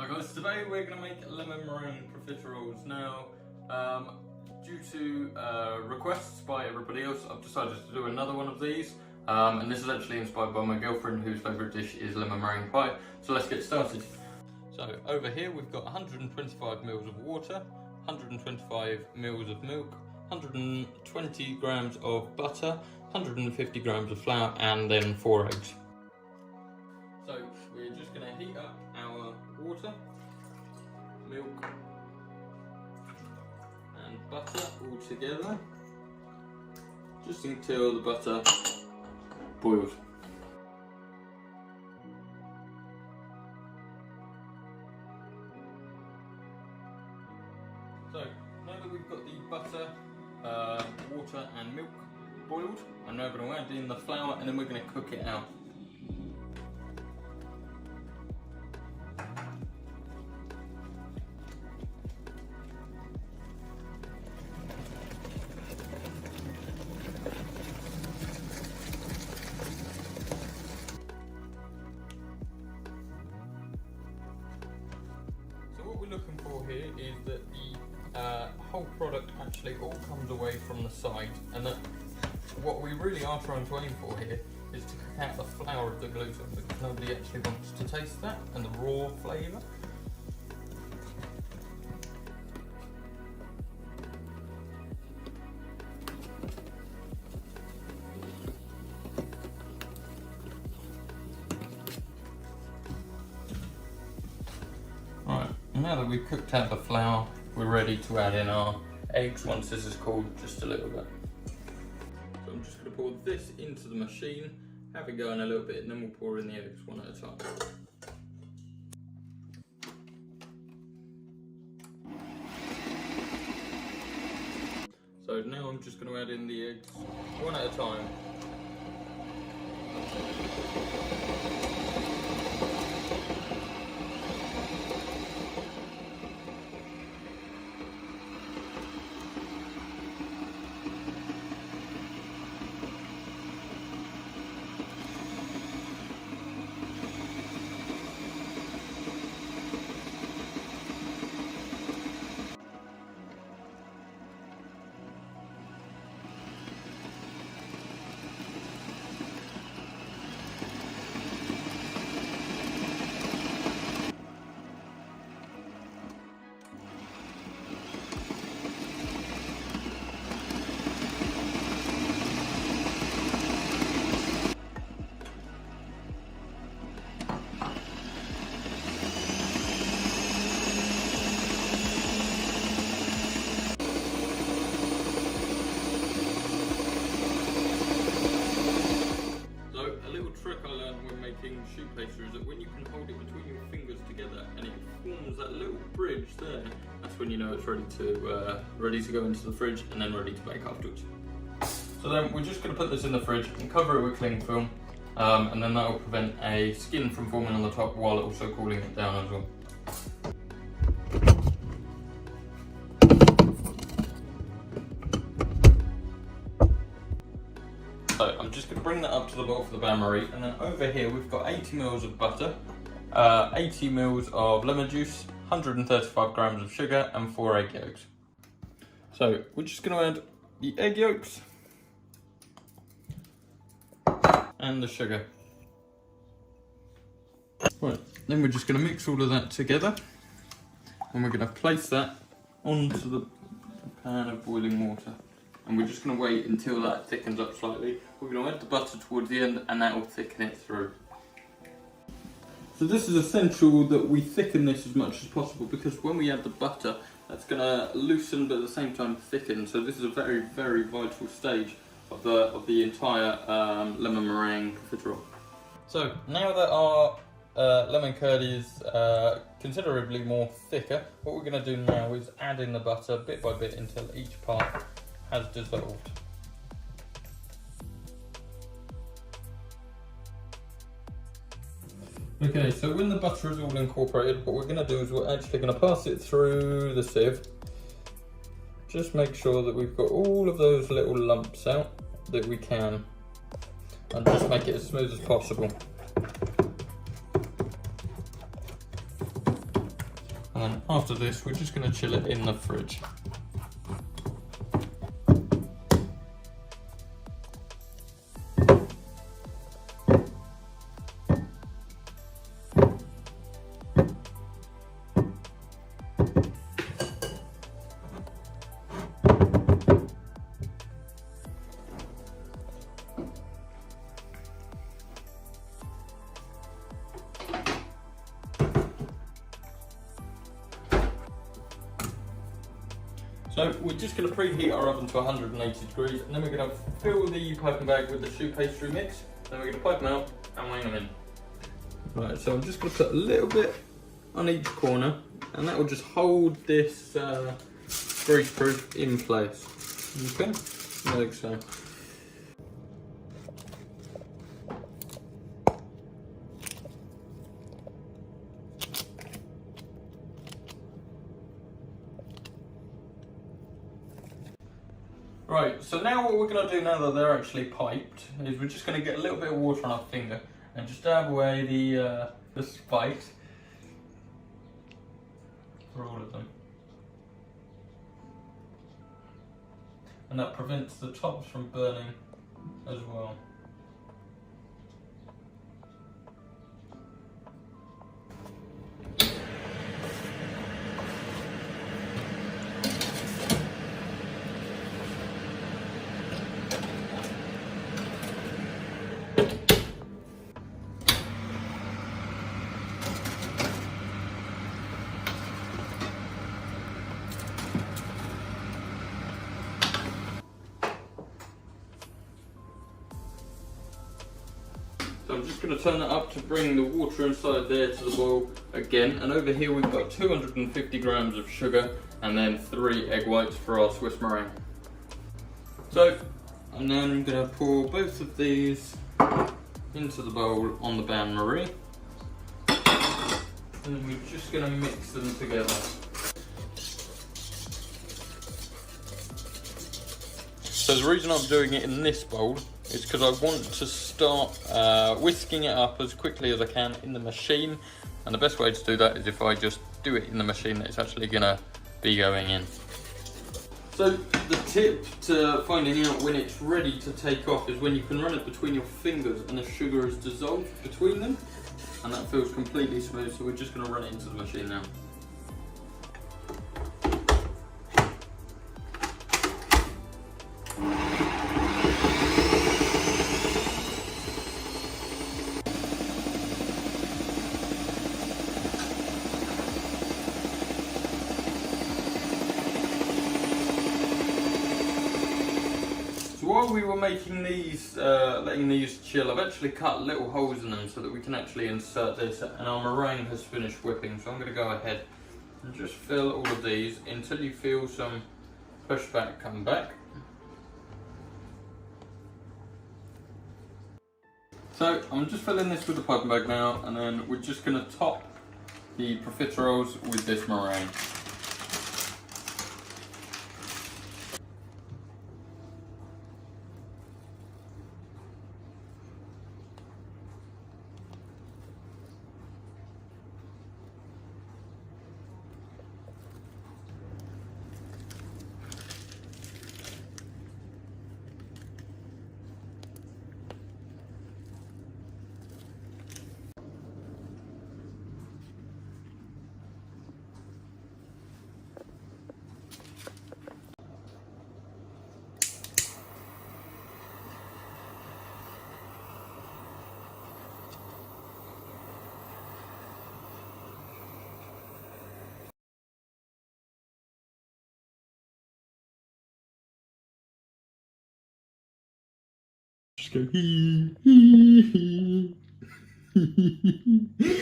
Hi guys, today we're going to make lemon meringue profiteroles. Now, due to requests by everybody else, I've decided to do another one of these. And this is actually inspired by my girlfriend, whose favourite dish is lemon meringue pie. So let's get started. So over here we've got 125 mils of water, 125 mils of milk, 120 grams of butter, 150 grams of flour, and then 4 eggs. So we're just going to heat up our water, milk and butter all together, just until the butter boils. So now that we've got the butter, water and milk boiled, I'm now going to add in the flour and then we're going to cook it out. What we're looking for here is that the whole product actually all comes away from the side, and that what we really are trying to aim for here is to cook out the flour of the gluten, because nobody actually wants to taste that and the raw flavour. Now that we've cooked out the flour, we're ready to add in our eggs once this is cooled just a little bit. So I'm just going to pour this into the machine, have it going a little bit, and then we'll pour in the eggs one at a time. So now I'm just going to add in the eggs one at a time. Trick I learned when making choux pastry is that when you can hold it between your fingers together and it forms that little bridge there, that's when you know it's ready to go into the fridge and then ready to bake afterwards. So then we're just going to put this in the fridge and cover it with cling film, and then that will prevent a skin from forming on the top while also cooling it down as well. So I'm just going to bring that up to the bowl for the bain-marie, and then over here we've got 80 mils of butter, 80 mils of lemon juice, 135 grams of sugar and 4 egg yolks. So we're just going to add the egg yolks and the sugar. Right, then we're just going to mix all of that together, and we're going to place that onto the pan of boiling water. And we're just going to wait until that thickens up slightly. We're going to add the butter towards the end and that will thicken it through. So this is essential that we thicken this as much as possible, because when we add the butter, that's going to loosen but at the same time thicken. So this is a very, very vital stage of the entire lemon meringue profiterole. So now that our lemon curd is considerably more thicker, what we're going to do now is add in the butter bit by bit until each part has dissolved. Okay, so when the butter is all incorporated, what we're going to do is we're actually going to pass it through the sieve. Just make sure that we've got all of those little lumps out that we can, and just make it as smooth as possible. And then after this, we're just going to chill it in the fridge. So we're just going to preheat our oven to 180 degrees, and then we're going to fill the piping bag with the choux pastry mix. Then we're going to pipe them out and weigh them in. Right, so I'm just going to put a little bit on each corner, and that will just hold this grease-proof in place. Okay, like so. Right, so now what we're going to do now that they're actually piped is we're just going to get a little bit of water on our finger and just dab away the spikes for all of them. And that prevents the tops from burning as well. So I'm just going to turn that up to bring the water inside there to the boil again. And over here we've got 250 grams of sugar and then 3 egg whites for our Swiss meringue. So I'm then going to pour both of these into the bowl on the bain-marie. And then we're just going to mix them together. So the reason I'm doing it in this bowl is because I want to start whisking it up as quickly as I can in the machine, and the best way to do that is if I just do it in the machine that it's actually going to be going in. So the tip to finding out when it's ready to take off is when you can run it between your fingers and the sugar is dissolved between them, and that feels completely smooth. So we're just going to run it into the machine now. So while we were making these, letting these chill, I've actually cut little holes in them so that we can actually insert this, and our meringue has finished whipping. So I'm going to go ahead and just fill all of these until you feel some pushback come back. So I'm just filling this with the piping bag now, and then we're just going to top the profiteroles with this meringue. Just go hee hee hee.